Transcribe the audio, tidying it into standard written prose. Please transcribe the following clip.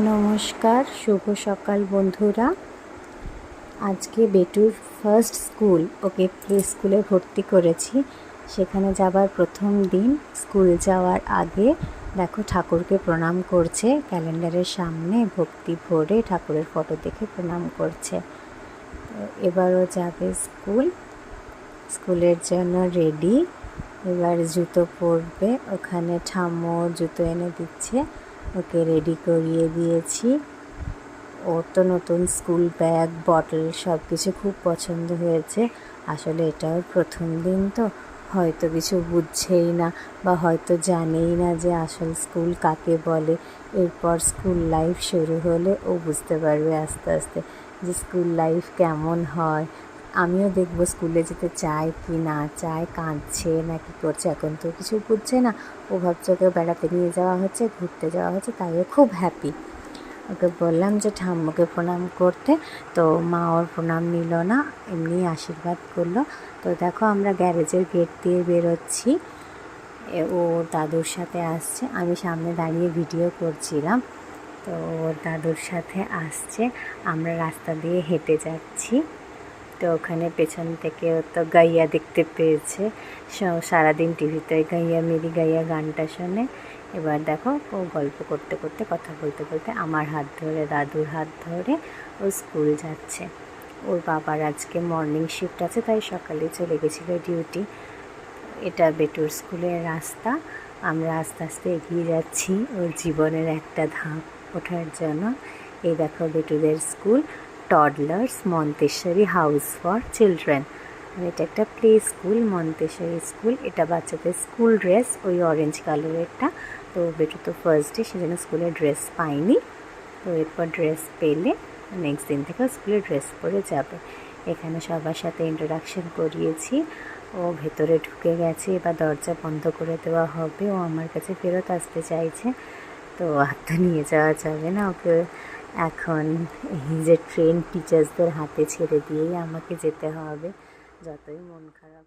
নমস্কার, শুভ সকাল বন্ধুরা। আজকে বেটুর ফার্স্ট স্কুল, ওকে প্লে স্কুলে ভর্তি করেছি। সেখানে যাবার প্রথম দিন। স্কুল যাওয়ার আগে দেখো ঠাকুরকে প্রণাম করছে, ক্যালেন্ডারের সামনে ভক্তি ভরে ঠাকুরের ফটো দেখে প্রণাম করছে। এবারও যাবে স্কুলের জন্য রেডি। এবার জুতো পরবে, ওখানে ঠাম্মু জুতো এনে দিচ্ছে, ওকে রেডি করিয়ে দিয়েছি। ওর তো নতুন স্কুল ব্যাগ, বটল সব কিছু খুব পছন্দ হয়েছে। আসলে এটাও প্রথম দিন, তো হয়তো কিছু বুঝছেই না বা হয়তো জানেই না যে আসল স্কুল কাকে বলে। এরপর স্কুল লাইফ শুরু হলে ও বুঝতে পারবে আস্তে আস্তে যে স্কুল লাইফ কেমন হয়। আমিও দেখব স্কুলে যেতে চায় কি না চায়, কাঁদছে না কি করছে, এখন তো কিছু বুঝছে না। ও ভাবছে ওকে বেড়াতে নিয়ে যাওয়া হচ্ছে, ঘুরতে যাওয়া হচ্ছে, তাই ও খুব হ্যাপি। ওকে বললাম যে ঠাম্মুকে প্রণাম করতে, তো মা ওর প্রণাম নিল না, এমনি আশীর্বাদ করলো। তো দেখো আমরা গ্যারেজের গেট দিয়ে বেরোচ্ছি, ও দাদুর সাথে আসছে। আমি সামনে দাঁড়িয়ে ভিডিও করছিলাম, তো ওর দাদুর সাথে আসছে। আমরা রাস্তা দিয়ে হেঁটে যাচ্ছি, তো ওখানে পেছন থেকে ও তো গাইয়া দেখতে পেয়েছে। সারাদিন টিভিতে গাইয়া মেরি গাইয়া গানটা শোনে। এবার দেখো ও গল্প করতে করতে, কথা বলতে বলতে আমার হাত ধরে, দাদুর হাত ধরে ও স্কুল যাচ্ছে। ওর বাবার আজকে মর্নিং শিফট আছে, তাই সকালে চলে গেছিলো ডিউটি। এটা বেটুর স্কুলের রাস্তা। আমরা আস্তে আস্তে এগিয়ে যাচ্ছি ওর জীবনের একটা ধাপ ওঠার জন্য। এই দেখো বেটুদের school, toddlers Montessori house for children. এটা একটা প্লে স্কুল, মন্তেশ্বরী স্কুল। এটা বাচ্চাদের স্কুল ড্রেস, ওই অরেঞ্জ কালারেরটা। তো বেটু তো ফার্স্ট ডে, সেজন্য স্কুলের ড্রেস পাইনি। তো এরপর ড্রেস পেলে নেক্সট দিন থেকে স্কুলে ড্রেস পরে যাবে। এখানে সবার সাথে ইন্ট্রোডাকশন করিয়েছি। ও ভেতরে ঢুকে গেছে, এবার দরজা বন্ধ করে দেওয়া হবে। ও আমার কাছে ফেরত আসতে চাইছে, তো আর তো নিয়ে যাওয়া যাবে না ওকে। এখন এই যে ট্রেন টিচার্সদের হাতে ছেড়ে দিয়েই আমাকে যেতে হবে, যতই মন খারাপ।